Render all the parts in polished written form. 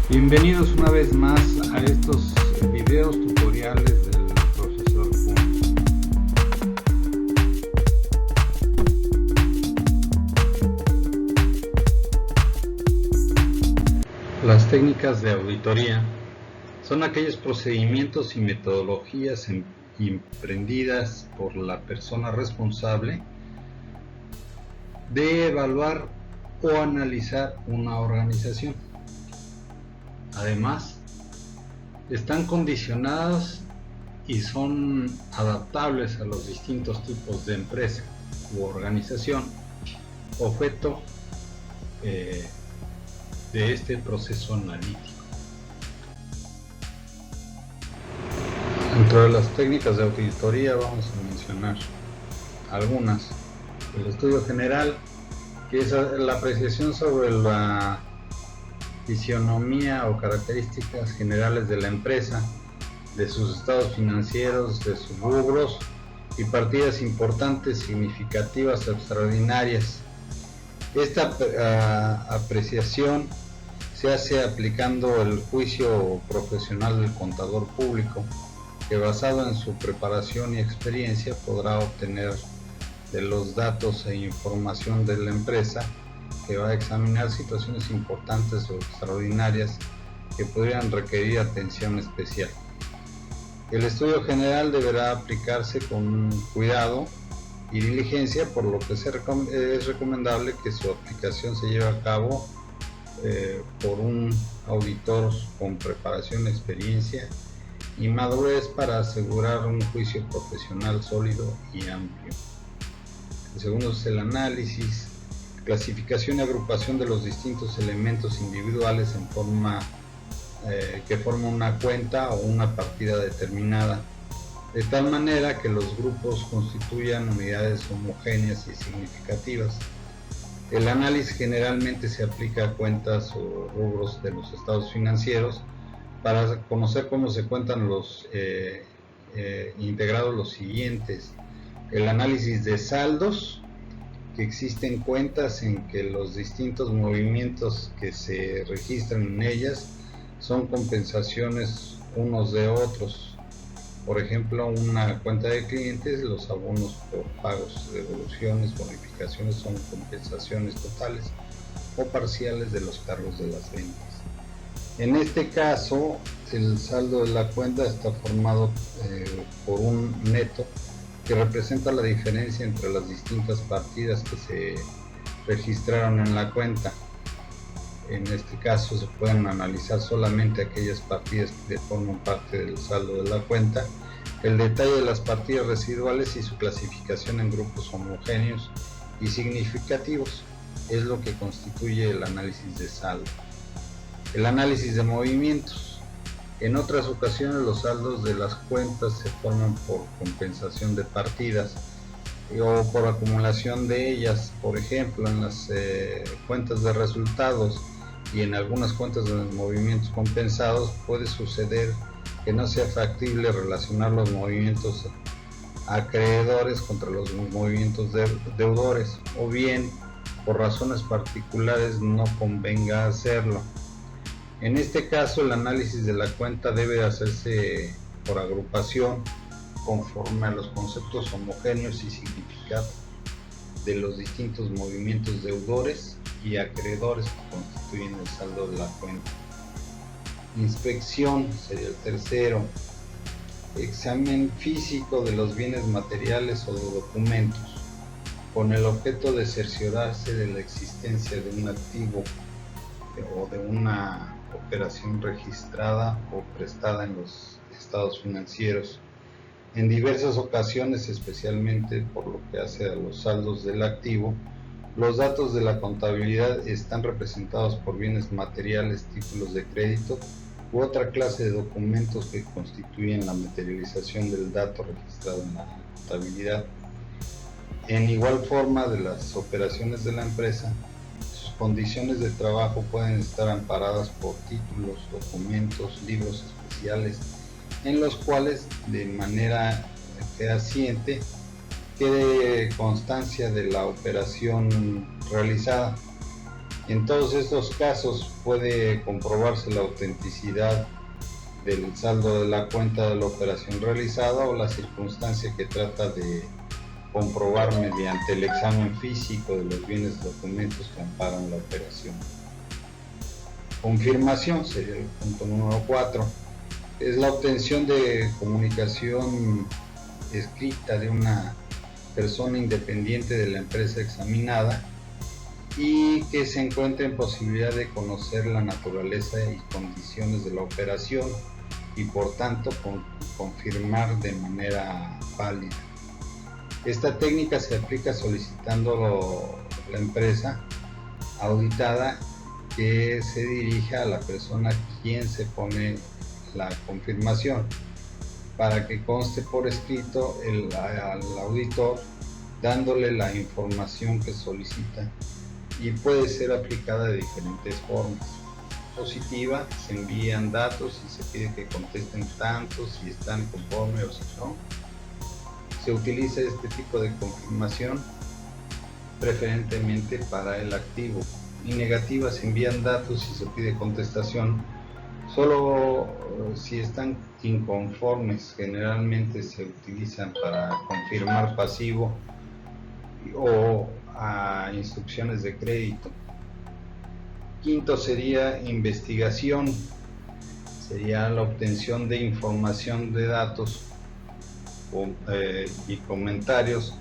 Bienvenidos una vez más a estos videos tutoriales del profesor Kun. Las técnicas de auditoría son aquellos procedimientos y metodologías emprendidas por la persona responsable de evaluar o analizar una organización. Además, están condicionadas y son adaptables a los distintos tipos de empresa u organización, objeto de este proceso analítico. Dentro de las técnicas de auditoría vamos a mencionar algunas. El estudio general, que es la apreciación sobre la fisionomía o características generales de la empresa, de sus estados financieros, de sus rubros y partidas importantes, significativas o extraordinarias. Esta apreciación se hace aplicando el juicio profesional del contador público, que basado en su preparación y experiencia podrá obtener de los datos e información de la empresa, que va a examinar situaciones importantes o extraordinarias que podrían requerir atención especial. El estudio general deberá aplicarse con cuidado y diligencia, por lo que es recomendable que su aplicación se lleve a cabo por un auditor con preparación, experiencia y madurez para asegurar un juicio profesional sólido y amplio. El segundo es el análisis, clasificación y agrupación de los distintos elementos individuales que forman una cuenta o una partida determinada, de tal manera que los grupos constituyan unidades homogéneas y significativas. El análisis generalmente se aplica a cuentas o rubros de los estados financieros para conocer cómo se cuentan integrados los siguientes: el análisis de saldos, que existen cuentas en que los distintos movimientos que se registran en ellas son compensaciones unos de otros. Por ejemplo, una cuenta de clientes, los abonos por pagos, devoluciones, bonificaciones son compensaciones totales o parciales de los cargos de las ventas. En este caso, el saldo de la cuenta está formado por un neto que representa la diferencia entre las distintas partidas que se registraron en la cuenta. En este caso se pueden analizar solamente aquellas partidas que forman parte del saldo de la cuenta, el detalle de las partidas residuales y su clasificación en grupos homogéneos y significativos es lo que constituye el análisis de saldo. El análisis de movimientos. En otras ocasiones los saldos de las cuentas se forman por compensación de partidas o por acumulación de ellas. Por ejemplo, en las cuentas de resultados y en algunas cuentas de los movimientos compensados puede suceder que no sea factible relacionar los movimientos acreedores contra los movimientos deudores, o bien por razones particulares no convenga hacerlo. En este caso, el análisis de la cuenta debe hacerse por agrupación conforme a los conceptos homogéneos y significados de los distintos movimientos deudores y acreedores que constituyen el saldo de la cuenta. Inspección sería el tercero. Examen físico de los bienes materiales o de documentos, con el objeto de cerciorarse de la existencia de un activo o de una operación registrada o prestada en los estados financieros. En diversas ocasiones, especialmente por lo que hace a los saldos del activo, los datos de la contabilidad están representados por bienes materiales, títulos de crédito u otra clase de documentos que constituyen la materialización del dato registrado en la contabilidad. En igual forma, de las operaciones de la empresa, sus condiciones de trabajo pueden estar amparadas por títulos, documentos, libros especiales, en los cuales de manera fehaciente quede constancia de la operación realizada. En todos estos casos puede comprobarse la autenticidad del saldo de la cuenta de la operación realizada o la circunstancia que trata de comprobar mediante el examen físico de los bienes y documentos que amparan la operación. Confirmación sería el punto número 4. Es la obtención de comunicación escrita de una persona independiente de la empresa examinada y que se encuentre en posibilidad de conocer la naturaleza y condiciones de la operación y por tanto confirmar de manera válida. Esta técnica se aplica solicitando la empresa auditada que se dirija a la persona a quien se pone la confirmación para que conste por escrito al auditor dándole la información que solicita y puede ser aplicada de diferentes formas. Positiva, se envían datos y se pide que contesten tanto si están conformes o si no. Se utiliza este tipo de confirmación preferentemente para el activo. Y negativa, se envían datos y se pide contestación solo si están inconformes. Generalmente se utilizan para confirmar pasivo o a instrucciones de crédito. Quinto sería investigación, sería la obtención de información de datos y comentarios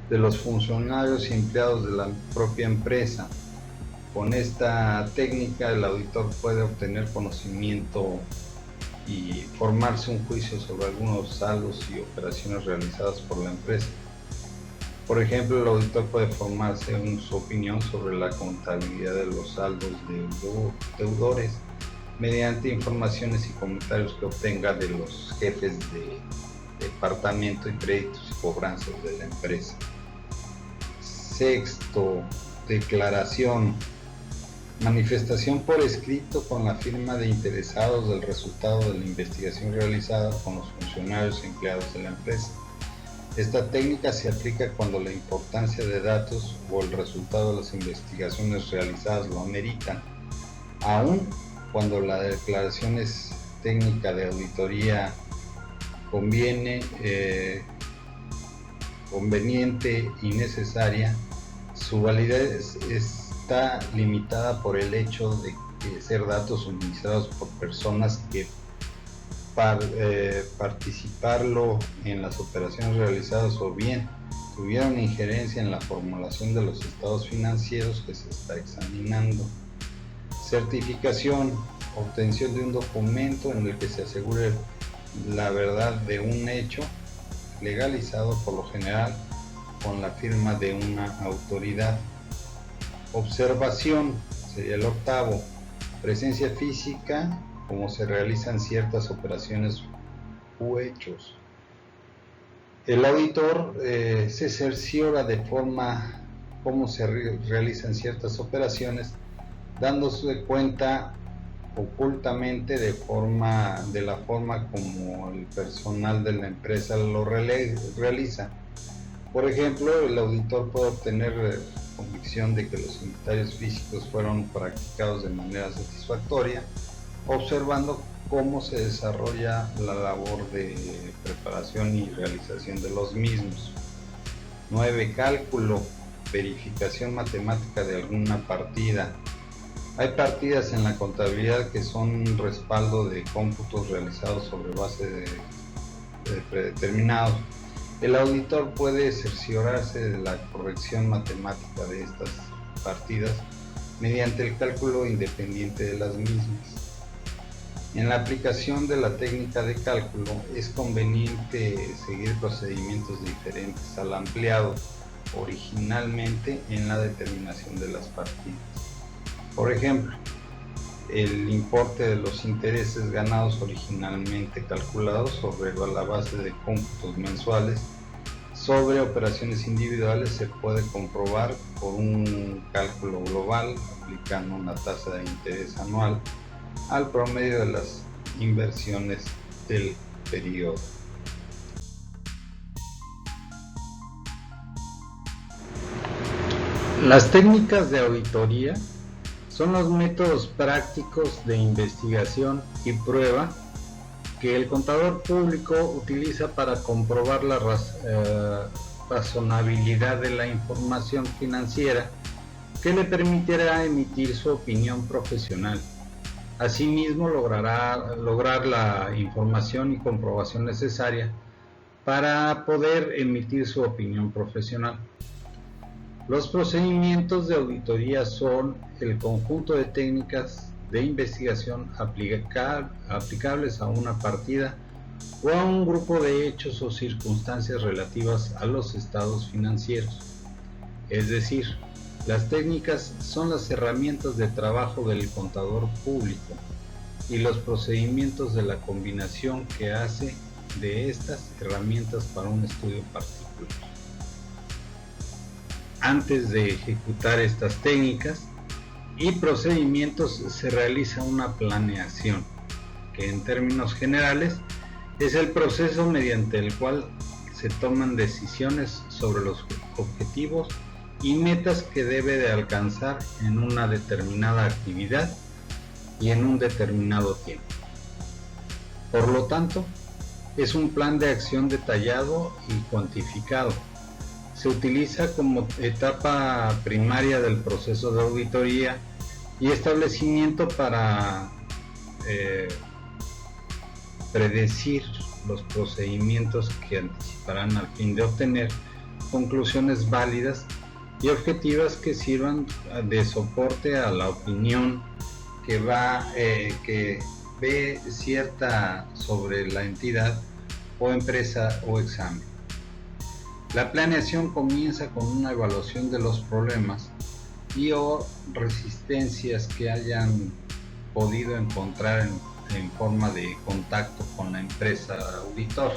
de los funcionarios y empleados de la propia empresa. Con esta técnica el auditor puede obtener conocimiento y formarse un juicio sobre algunos saldos y operaciones realizadas por la empresa. Por ejemplo, el auditor puede formarse su opinión sobre la contabilidad de los saldos de deudores mediante informaciones y comentarios que obtenga de los jefes de departamento y créditos y cobranzas de la empresa. Sexto, declaración. Manifestación por escrito con la firma de interesados del resultado de la investigación realizada con los funcionarios y empleados de la empresa. Esta técnica se aplica cuando la importancia de datos o el resultado de las investigaciones realizadas lo ameritan, aun cuando la declaración es técnica de auditoría conveniente y necesaria. Su validez está limitada por el hecho de ser datos suministrados por personas que participarlo en las operaciones realizadas o bien tuvieron injerencia en la formulación de los estados financieros que se está examinando. Certificación, obtención de un documento en el que se asegure la verdad de un hecho legalizado por lo general con la firma de una autoridad. Observación sería el octavo, presencia física, cómo se realizan ciertas operaciones u hechos. El auditor se cerciora de forma cómo se realizan ciertas operaciones, dándose cuenta ocultamente de la forma como el personal de la empresa lo realiza. Por ejemplo, el auditor puede obtener convicción de que los inventarios físicos fueron practicados de manera satisfactoria, observando cómo se desarrolla la labor de preparación y realización de los mismos. 9. Cálculo, verificación matemática de alguna partida. Hay partidas en la contabilidad que son un respaldo de cómputos realizados sobre base de predeterminados. El auditor puede cerciorarse de la corrección matemática de estas partidas mediante el cálculo independiente de las mismas. En la aplicación de la técnica de cálculo es conveniente seguir procedimientos diferentes al empleado originalmente en la determinación de las partidas. Por ejemplo, el importe de los intereses ganados originalmente calculados sobre la base de cómputos mensuales sobre operaciones individuales se puede comprobar por un cálculo global aplicando una tasa de interés anual al promedio de las inversiones del periodo. Las técnicas de auditoría Son los métodos prácticos de investigación y prueba que el contador público utiliza para comprobar la razonabilidad de la información financiera que le permitirá emitir su opinión profesional. Asimismo, lograr la información y comprobación necesaria para poder emitir su opinión profesional. Los procedimientos de auditoría son el conjunto de técnicas de investigación aplicables a una partida o a un grupo de hechos o circunstancias relativas a los estados financieros. Es decir, las técnicas son las herramientas de trabajo del contador público y los procedimientos de la combinación que hace de estas herramientas para un estudio particular. Antes de ejecutar estas técnicas y procedimientos se realiza una planeación, que en términos generales es el proceso mediante el cual se toman decisiones sobre los objetivos y metas que debe de alcanzar en una determinada actividad y en un determinado tiempo. Por lo tanto, es un plan de acción detallado y cuantificado. Se utiliza como etapa primaria del proceso de auditoría y establecimiento para predecir los procedimientos que anticiparán al fin de obtener conclusiones válidas y objetivas que sirvan de soporte a la opinión que ve cierta sobre la entidad o empresa o examen. La planeación comienza con una evaluación de los problemas y o resistencias que hayan podido encontrar en forma de contacto con la empresa auditor.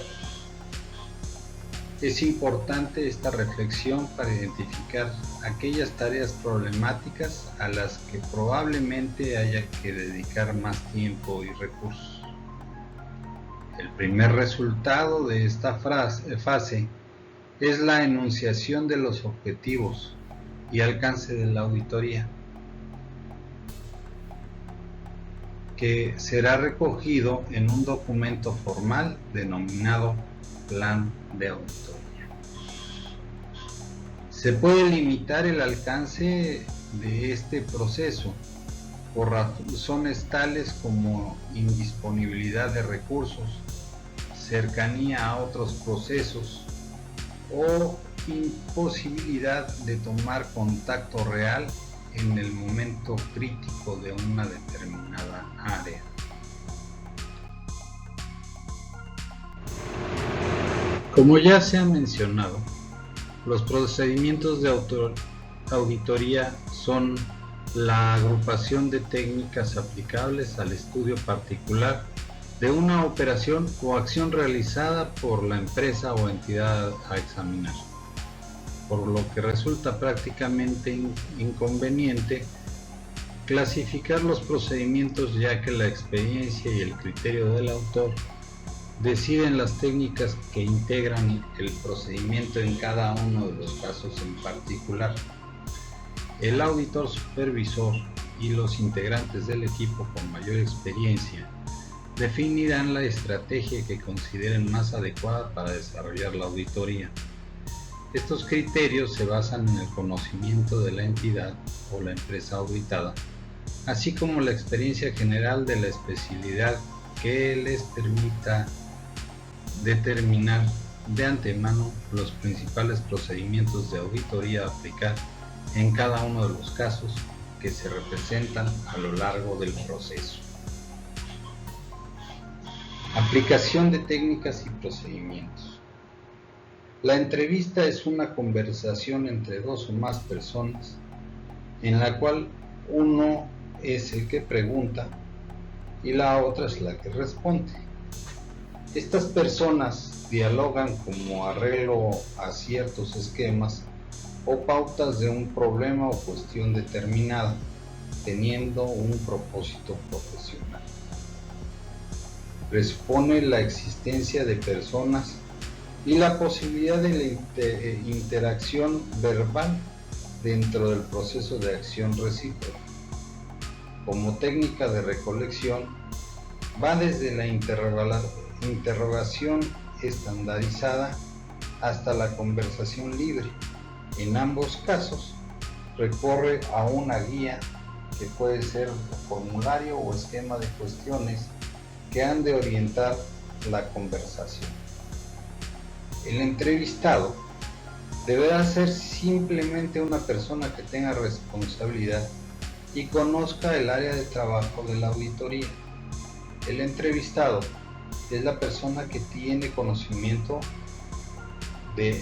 Es importante esta reflexión para identificar aquellas tareas problemáticas a las que probablemente haya que dedicar más tiempo y recursos. El primer resultado de esta fase es la enunciación de los objetivos y alcance de la auditoría, que será recogido en un documento formal denominado Plan de Auditoría. Se puede limitar el alcance de este proceso por razones tales como indisponibilidad de recursos, cercanía a otros procesos o imposibilidad de tomar contacto real en el momento crítico de una determinada área. Como ya se ha mencionado, los procedimientos de auditoría son la agrupación de técnicas aplicables al estudio particular de una operación o acción realizada por la empresa o entidad a examinar, por lo que resulta prácticamente inconveniente clasificar los procedimientos, ya que la experiencia y el criterio del autor deciden las técnicas que integran el procedimiento en cada uno de los casos en particular. El auditor supervisor y los integrantes del equipo con mayor experiencia definirán la estrategia que consideren más adecuada para desarrollar la auditoría. Estos criterios se basan en el conocimiento de la entidad o la empresa auditada, así como la experiencia general de la especialidad que les permita determinar de antemano los principales procedimientos de auditoría a aplicar en cada uno de los casos que se representan a lo largo del proceso. Aplicación de técnicas y procedimientos. La entrevista es una conversación entre dos o más personas en la cual uno es el que pregunta y la otra es la que responde. Estas personas dialogan como arreglo a ciertos esquemas o pautas de un problema o cuestión determinada, teniendo un propósito profesional. Presupone la existencia de personas y la posibilidad de la interacción verbal dentro del proceso de acción recíproca. como técnica de recolección va desde la interrogación estandarizada hasta la conversación libre. En ambos casos recurre a una guía que puede ser formulario o esquema de cuestiones que han de orientar la conversación. El entrevistado deberá ser simplemente una persona que tenga responsabilidad y conozca el área de trabajo de la auditoría. El entrevistado es la persona que tiene conocimiento de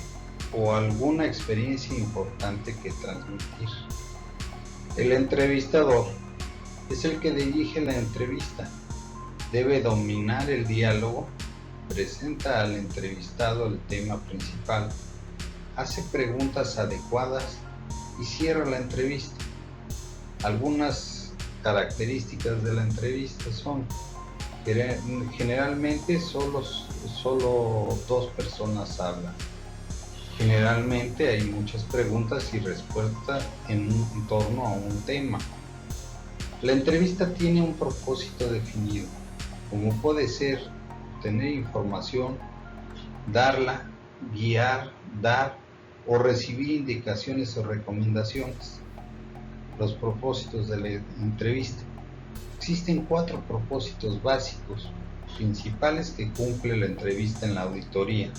o alguna experiencia importante que transmitir. El entrevistador es el que dirige la entrevista, debe dominar el diálogo, presenta al entrevistado el tema principal, hace preguntas adecuadas y cierra la entrevista. Algunas características de la entrevista son: generalmente solo dos personas hablan. Generalmente hay muchas preguntas y respuestas en torno a un tema. La entrevista tiene un propósito definido, como puede ser obtener información, darla, guiar, dar o recibir indicaciones o recomendaciones. Los propósitos de la entrevista. Existen 4 propósitos básicos principales que cumple la entrevista en la auditoría.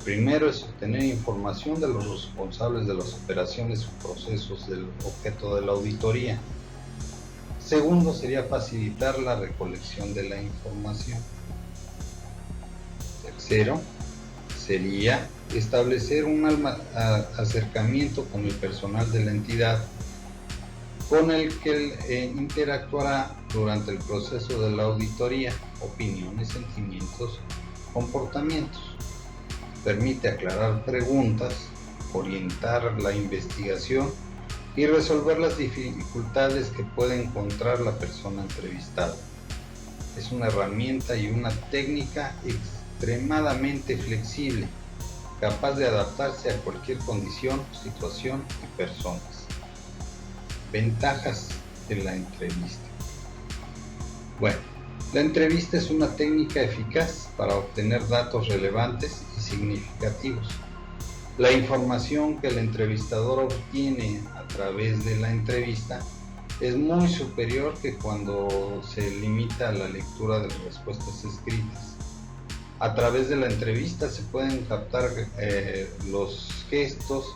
Primero es obtener información de los responsables de las operaciones o procesos del objeto de la auditoría. Segundo sería facilitar la recolección de la información. Tercero sería establecer un acercamiento con el personal de la entidad con el que interactuará durante el proceso de la auditoría, opiniones, sentimientos, comportamientos. Permite aclarar preguntas, orientar la investigación y resolver las dificultades que puede encontrar la persona entrevistada. Es una herramienta y una técnica extremadamente flexible, capaz de adaptarse a cualquier condición, situación y personas. Ventajas de la entrevista. Bueno, la entrevista es una técnica eficaz para obtener datos relevantes y significativos. La información que el entrevistador obtiene a través de la entrevista es muy superior que cuando se limita a la lectura de las respuestas escritas. A través de la entrevista se pueden captar los gestos,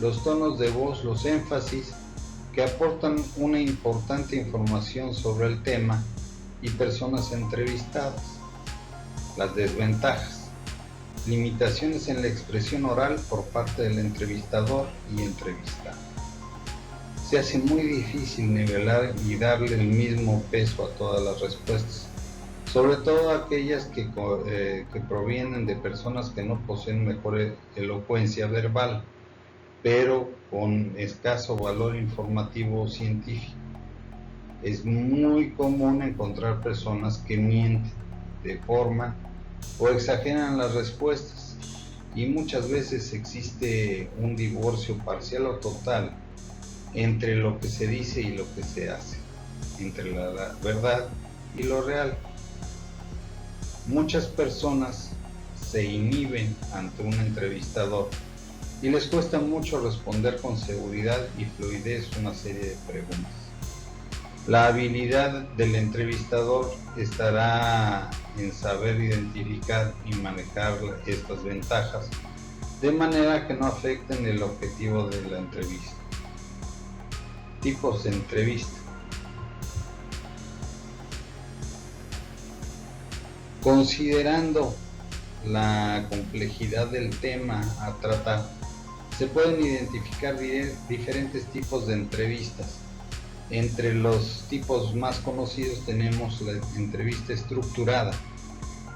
los tonos de voz, los énfasis que aportan una importante información sobre el tema y personas entrevistadas. Las desventajas: limitaciones en la expresión oral por parte del entrevistador y entrevistado. Se hace muy difícil nivelar y darle el mismo peso a todas las respuestas, sobre todo aquellas que provienen de personas que no poseen mejor elocuencia verbal, pero con escaso valor informativo o científico. Es muy común encontrar personas que mienten, deforman o exageran las respuestas, y muchas veces existe un divorcio parcial o total entre lo que se dice y lo que se hace, entre la verdad y lo real. Muchas personas se inhiben ante un entrevistador y les cuesta mucho responder con seguridad y fluidez una serie de preguntas. La habilidad del entrevistador estará en saber identificar y manejar estas ventajas de manera que no afecten el objetivo de la entrevista. Tipos de entrevista. Considerando la complejidad del tema a tratar, se pueden identificar diferentes tipos de entrevistas. Entre los tipos más conocidos tenemos la entrevista estructurada,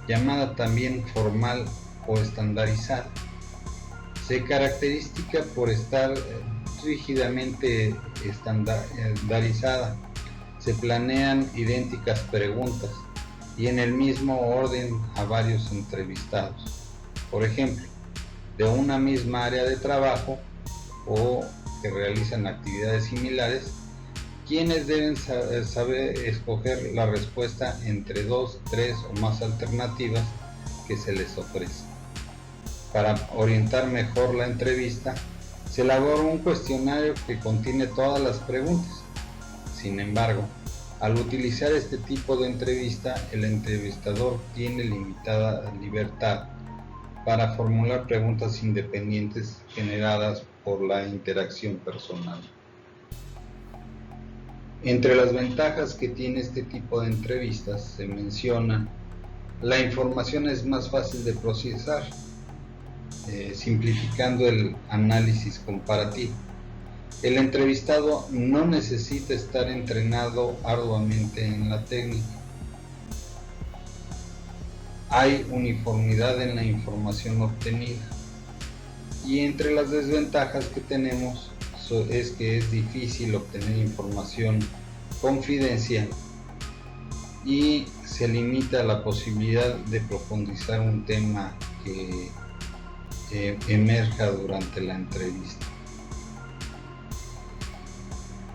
llamada también formal o estandarizada. Se caracteriza por estar rígidamente estandarizada. Se planean idénticas preguntas y en el mismo orden a varios entrevistados. Por ejemplo, de una misma área de trabajo o que realizan actividades similares, quienes deben saber escoger la respuesta entre 2, 3 o más alternativas que se les ofrece. Para orientar mejor la entrevista, se elabora un cuestionario que contiene todas las preguntas. Sin embargo, al utilizar este tipo de entrevista, el entrevistador tiene limitada libertad para formular preguntas independientes generadas por la interacción personal. Entre las ventajas que tiene este tipo de entrevistas se menciona: la información es más fácil de procesar, simplificando el análisis comparativo. El entrevistado no necesita estar entrenado arduamente en la técnica. Hay uniformidad en la información obtenida. Y entre las desventajas que tenemos es que es difícil obtener información confidencial y se limita la posibilidad de profundizar un tema que emerja durante la entrevista.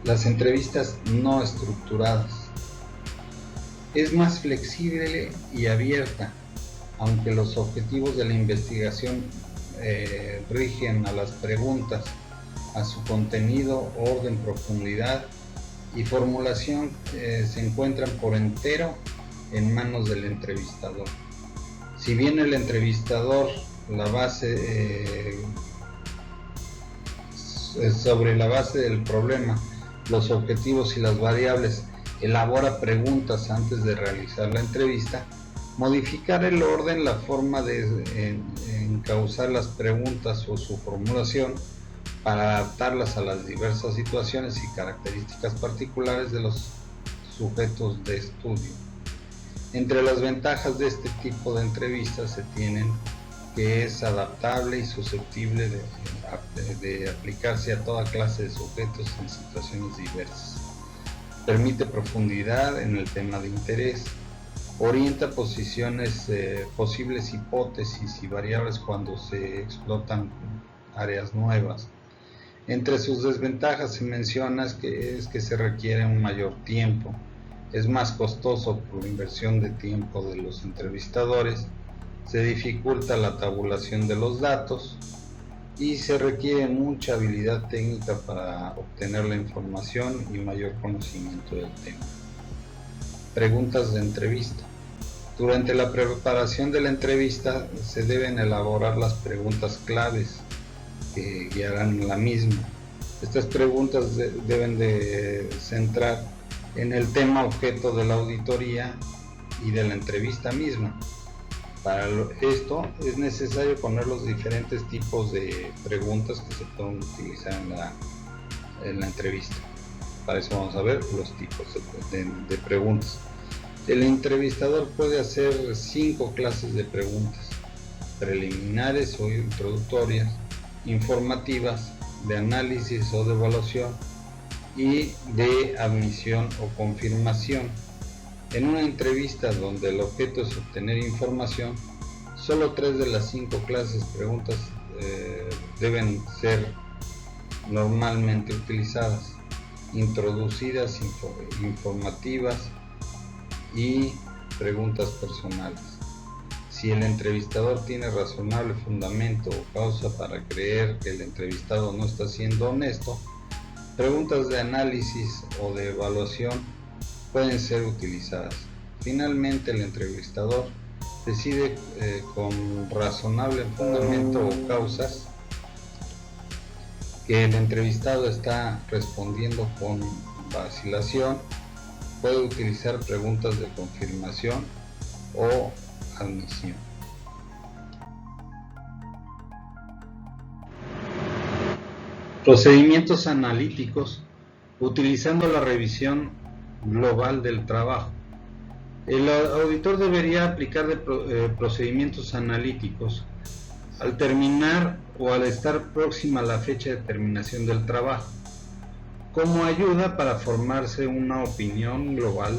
Las entrevistas no estructuradas. Es más flexible y abierta, aunque los objetivos de la investigación rigen a las preguntas, a su contenido, orden, profundidad y formulación se encuentran por entero en manos del entrevistador. Si bien el entrevistador sobre la base del problema, los objetivos y las variables, elabora preguntas antes de realizar la entrevista, modificar el orden, la forma de encauzar las preguntas o su formulación para adaptarlas a las diversas situaciones y características particulares de los sujetos de estudio. Entre las ventajas de este tipo de entrevistas se tienen que es adaptable y susceptible de aplicarse a toda clase de sujetos en situaciones diversas. Permite profundidad en el tema de interés, orienta posiciones, posibles hipótesis y variables cuando se explotan áreas nuevas. Entre sus desventajas se menciona que se requiere un mayor tiempo, es más costoso por la inversión de tiempo de los entrevistadores, se dificulta la tabulación de los datos y se requiere mucha habilidad técnica para obtener la información y mayor conocimiento del tema. Preguntas de entrevista. Durante la preparación de la entrevista se deben elaborar las preguntas claves que guiarán la misma. Estas preguntas deben de centrar en el tema objeto de la auditoría y de la entrevista misma. Para esto es necesario poner los diferentes tipos de preguntas que se pueden utilizar en la entrevista. Para eso vamos a ver los tipos de preguntas. El entrevistador puede hacer 5 clases de preguntas: preliminares o introductorias, informativas, de análisis o de evaluación y de admisión o confirmación. En una entrevista donde el objeto es obtener información, solo 3 de las 5 clases de preguntas deben ser normalmente utilizadas: introducidas, informativas y preguntas personales. Si el entrevistador tiene razonable fundamento o causa para creer que el entrevistado no está siendo honesto, preguntas de análisis o de evaluación pueden ser utilizadas. Finalmente, el entrevistador decide con razonable fundamento o causas que el entrevistado está respondiendo con vacilación. Puede utilizar preguntas de confirmación o admisión. Procedimientos analíticos utilizando la revisión global del trabajo. El auditor debería aplicar procedimientos analíticos al terminar o al estar próxima a la fecha de terminación del trabajo, como ayuda para formarse una opinión global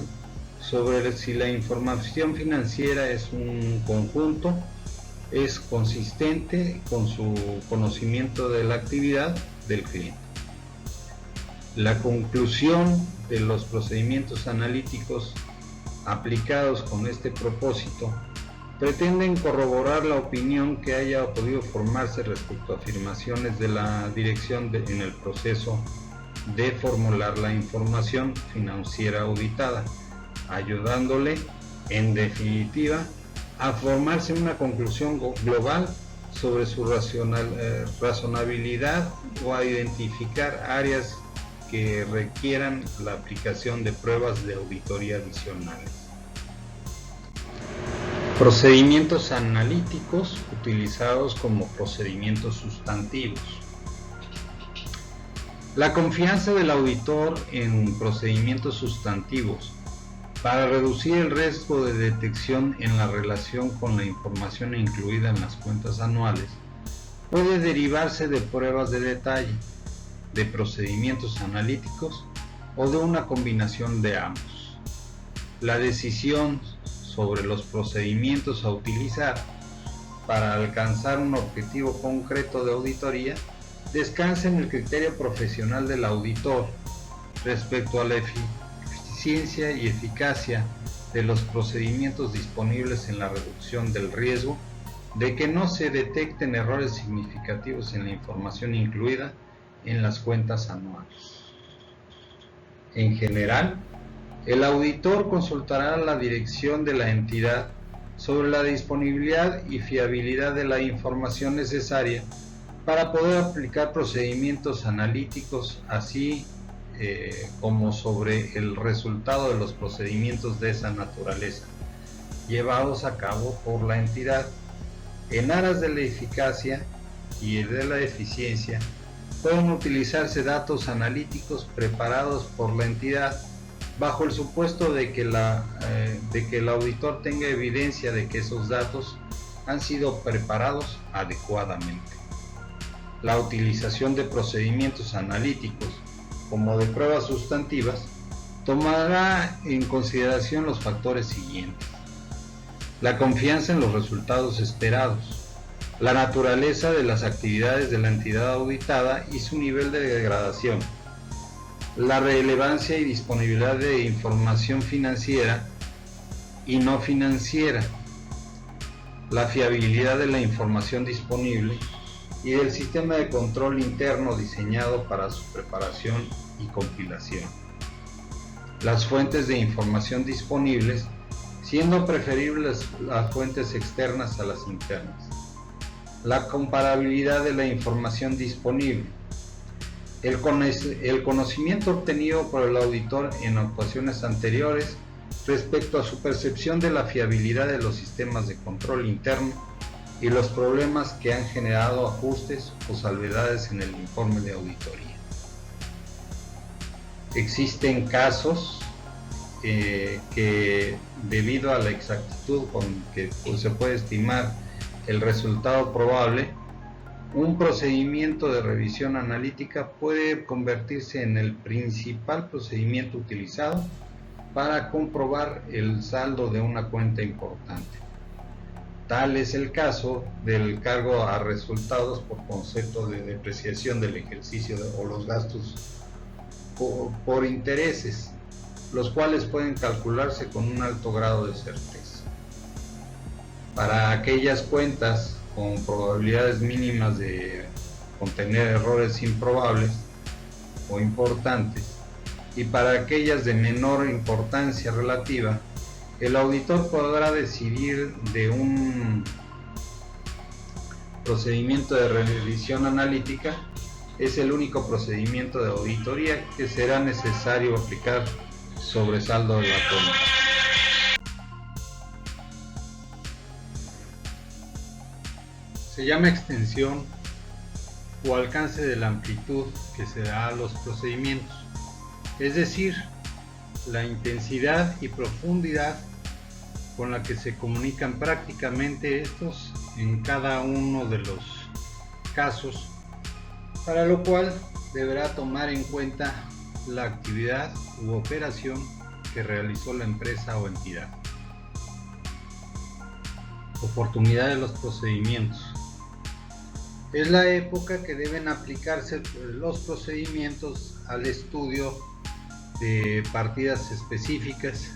sobre si la información financiera es un conjunto, es consistente con su conocimiento de la actividad del cliente. La conclusión de los procedimientos analíticos aplicados con este propósito pretenden corroborar la opinión que haya podido formarse respecto a afirmaciones de la dirección en el proceso de formular la información financiera auditada, ayudándole, en definitiva, a formarse una conclusión global sobre su razonabilidad o a identificar áreas que requieran la aplicación de pruebas de auditoría adicionales. Procedimientos analíticos utilizados como procedimientos sustantivos. La confianza del auditor en procedimientos sustantivos para reducir el riesgo de detección en la relación con la información incluida en las cuentas anuales puede derivarse de pruebas de detalle, de procedimientos analíticos o de una combinación de ambos. La decisión sobre los procedimientos a utilizar para alcanzar un objetivo concreto de auditoría descansa en el criterio profesional del auditor respecto a la eficiencia y eficacia de los procedimientos disponibles en la reducción del riesgo de que no se detecten errores significativos en la información incluida en las cuentas anuales. En general, el auditor consultará la dirección de la entidad sobre la disponibilidad y fiabilidad de la información necesaria para poder aplicar procedimientos analíticos, así como sobre el resultado de los procedimientos de esa naturaleza, llevados a cabo por la entidad. En aras de la eficacia y de la eficiencia, pueden utilizarse datos analíticos preparados por la entidad bajo el supuesto de que el auditor tenga evidencia de que esos datos han sido preparados adecuadamente. La utilización de procedimientos analíticos como de pruebas sustantivas tomará en consideración los factores siguientes: la confianza en los resultados esperados, la naturaleza de las actividades de la entidad auditada y su nivel de degradación, la relevancia y disponibilidad de información financiera y no financiera, la fiabilidad de la información disponible y del sistema de control interno diseñado para su preparación y compilación, las fuentes de información disponibles, siendo preferibles las fuentes externas a las internas, la comparabilidad de la información disponible, el conocimiento obtenido por el auditor en actuaciones anteriores respecto a su percepción de la fiabilidad de los sistemas de control interno y los problemas que han generado ajustes o salvedades en el informe de auditoría. Existen casos que, debido a la exactitud con que se puede estimar el resultado probable, un procedimiento de revisión analítica puede convertirse en el principal procedimiento utilizado para comprobar el saldo de una cuenta importante. Tal es el caso del cargo a resultados por concepto de depreciación del ejercicio o los gastos por intereses, los cuales pueden calcularse con un alto grado de certeza. Para aquellas cuentas con probabilidades mínimas de contener errores improbables o importantes, y para aquellas de menor importancia relativa, el auditor podrá decidir de un procedimiento de revisión analítica. Es el único procedimiento de auditoría que será necesario aplicar sobre saldo de la cuenta. Se llama extensión o alcance de la amplitud que se da a los procedimientos, es decir, la intensidad y profundidad con la que se comunican prácticamente estos en cada uno de los casos, para lo cual deberá tomar en cuenta la actividad u operación que realizó la empresa o entidad. Oportunidad de los procedimientos. Es la época que deben aplicarse los procedimientos al estudio de partidas específicas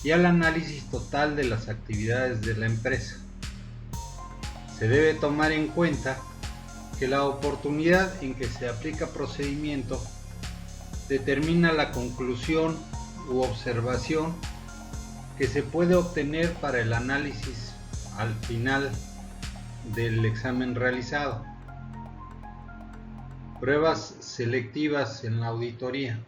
y al análisis total de las actividades de la empresa. Se debe tomar en cuenta que la oportunidad en que se aplica procedimiento determina la conclusión u observación que se puede obtener para el análisis al final del examen realizado. Pruebas selectivas en la auditoría.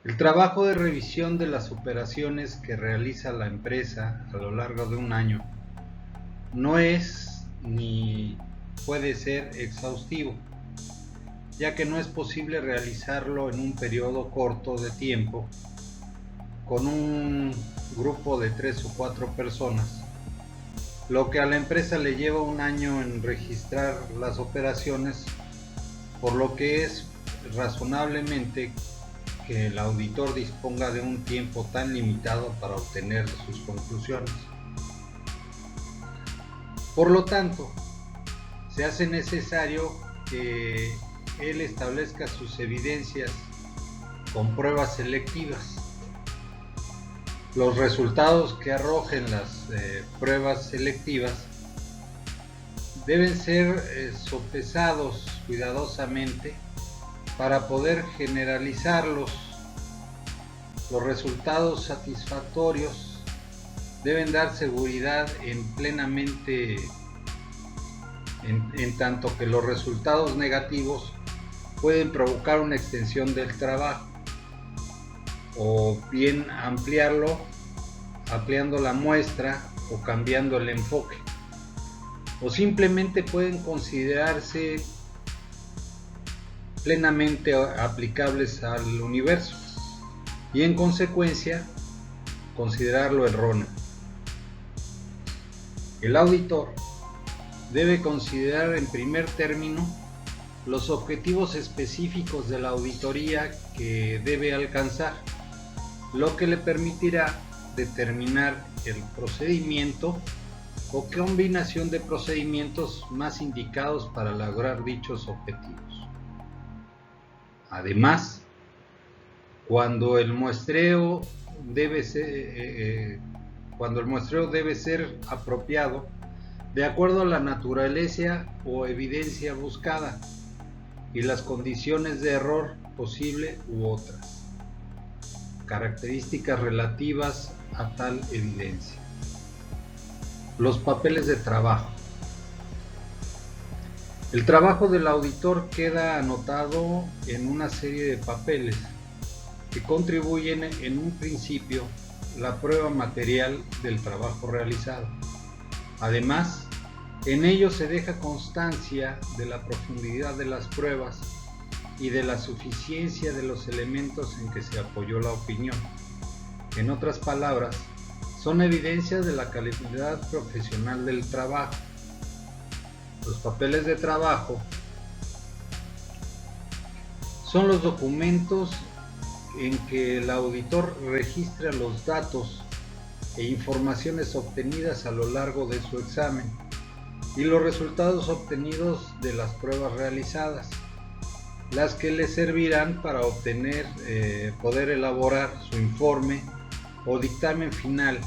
El trabajo de revisión de las operaciones que realiza la empresa a lo largo de un año no es ni puede ser exhaustivo, ya que no es posible realizarlo en un periodo corto de tiempo con un grupo de 3 o 4 personas, lo que a la empresa le lleva un año en registrar las operaciones, por lo que es razonablemente que el auditor disponga de un tiempo tan limitado para obtener sus conclusiones. Por lo tanto, se hace necesario que él establezca sus evidencias con pruebas selectivas. Los resultados que arrojen las pruebas selectivas deben ser sopesados cuidadosamente para poder generalizarlos. Los resultados satisfactorios deben dar seguridad en tanto que los resultados negativos pueden provocar una extensión del trabajo o bien ampliando la muestra o cambiando el enfoque, o simplemente pueden considerarse plenamente aplicables al universo y en consecuencia considerarlo erróneo. El auditor debe considerar en primer término los objetivos específicos de la auditoría que debe alcanzar, lo que le permitirá determinar el procedimiento o combinación de procedimientos más indicados para lograr dichos objetivos. Además, cuando el muestreo debe ser apropiado de acuerdo a la naturaleza o evidencia buscada y las condiciones de error posible u otras características relativas a tal evidencia. Los papeles de trabajo. El trabajo del auditor queda anotado en una serie de papeles que contribuyen en un principio la prueba material del trabajo realizado. Además, en ellos se deja constancia de la profundidad de las pruebas y de la suficiencia de los elementos en que se apoyó la opinión. En otras palabras, son evidencias de la calidad profesional del trabajo. Los papeles de trabajo son los documentos en que el auditor registra los datos e informaciones obtenidas a lo largo de su examen y los resultados obtenidos de las pruebas realizadas, las que le servirán para poder elaborar su informe o dictamen final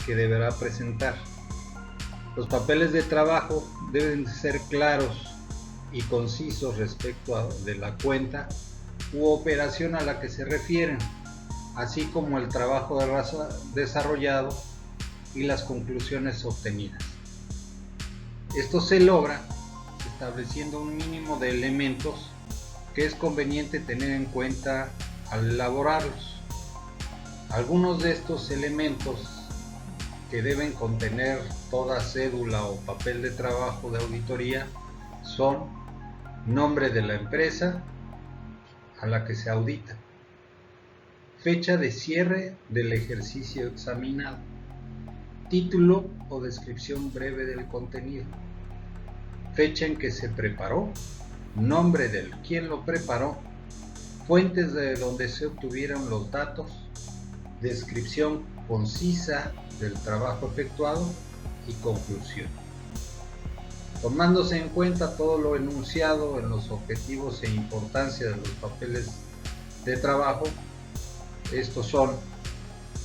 que deberá presentar. Los papeles de trabajo deben ser claros y concisos respecto de la cuenta u operación a la que se refieren, así como el trabajo desarrollado y las conclusiones obtenidas. Esto se logra estableciendo un mínimo de elementos que es conveniente tener en cuenta al elaborarlos. Algunos de estos elementos que deben contener toda cédula o papel de trabajo de auditoría son nombre de la empresa a la que se audita, fecha de cierre del ejercicio examinado, título o descripción breve del contenido, fecha en que se preparó, nombre del quien lo preparó, fuentes de donde se obtuvieron los datos, descripción concisa del trabajo efectuado y conclusión. Tomándose en cuenta todo lo enunciado en los objetivos e importancia de los papeles de trabajo. Estos son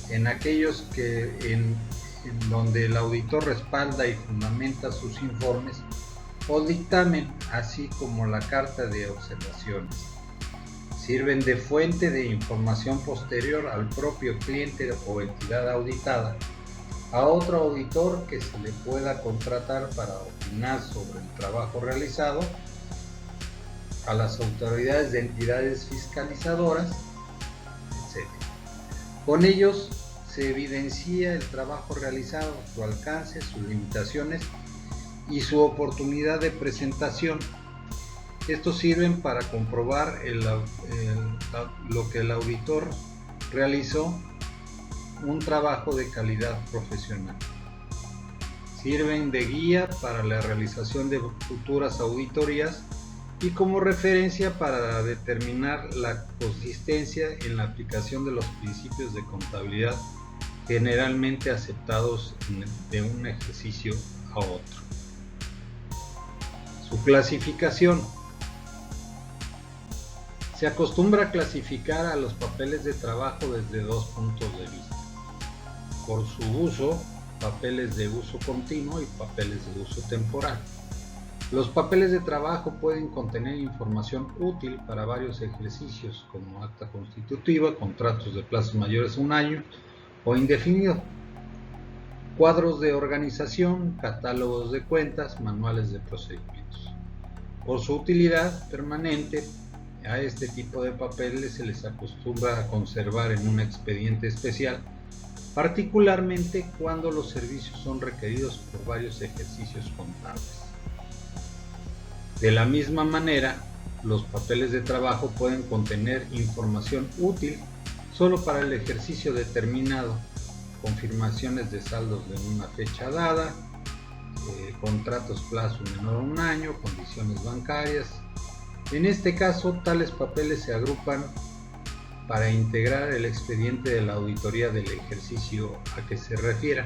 en aquellos en donde el auditor respalda y fundamenta sus informes o dictamen, así como la carta de observaciones. Sirven de fuente de información posterior al propio cliente o entidad auditada, a otro auditor que se le pueda contratar para opinar sobre el trabajo realizado, a las autoridades de entidades fiscalizadoras, etc. Con ellos se evidencia el trabajo realizado, su alcance, sus limitaciones y su oportunidad de presentación. Estos sirven para comprobar lo que el auditor realizó, un trabajo de calidad profesional. Sirven de guía para la realización de futuras auditorías y como referencia para determinar la consistencia en la aplicación de los principios de contabilidad generalmente aceptados de un ejercicio a otro. Su clasificación. Se acostumbra a clasificar a los papeles de trabajo desde dos puntos de vista. Por su uso, papeles de uso continuo y papeles de uso temporal. Los papeles de trabajo pueden contener información útil para varios ejercicios, como acta constitutiva, contratos de plazos mayores a un año o indefinido, cuadros de organización, catálogos de cuentas, manuales de procedimientos. Por su utilidad permanente, a este tipo de papeles se les acostumbra a conservar en un expediente especial, particularmente cuando los servicios son requeridos por varios ejercicios contables. De la misma manera, los papeles de trabajo pueden contener información útil solo para el ejercicio determinado, confirmaciones de saldos de una fecha dada, contratos plazo menor a un año, condiciones bancarias. En este caso, tales papeles se agrupan para integrar el expediente de la auditoría del ejercicio a que se refiera.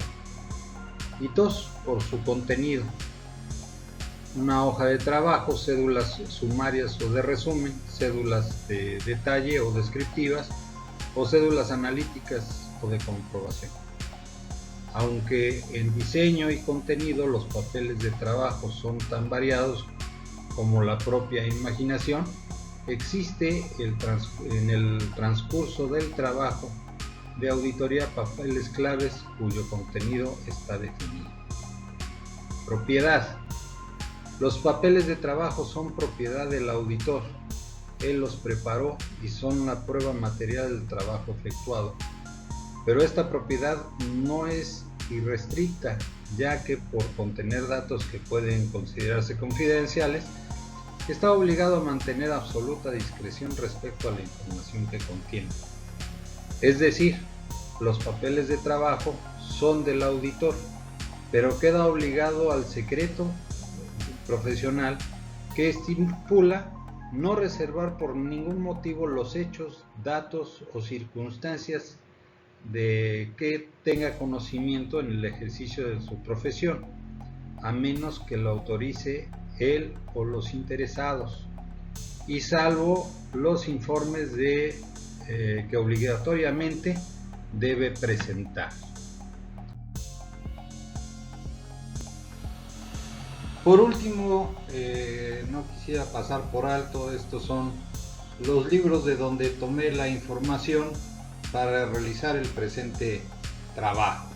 Y dos, por su contenido. Una hoja de trabajo, cédulas sumarias o de resumen, cédulas de detalle o descriptivas, o cédulas analíticas o de comprobación. Aunque en diseño y contenido los papeles de trabajo son tan variados como la propia imaginación, existe en el transcurso del trabajo de auditoría papeles claves cuyo contenido está definido. Propiedad. Los papeles de trabajo son propiedad del auditor. Él los preparó y son una prueba material del trabajo efectuado. Pero esta propiedad no es irrestricta, ya que por contener datos que pueden considerarse confidenciales, está obligado a mantener absoluta discreción respecto a la información que contiene. Es decir, los papeles de trabajo son del auditor, pero queda obligado al secreto profesional que estipula no reservar por ningún motivo los hechos, datos o circunstancias de que tenga conocimiento en el ejercicio de su profesión, a menos que lo autorice él o los interesados, y salvo los informes que obligatoriamente debe presentar. Por último, no quisiera pasar por alto, estos son los libros de donde tomé la información para realizar el presente trabajo.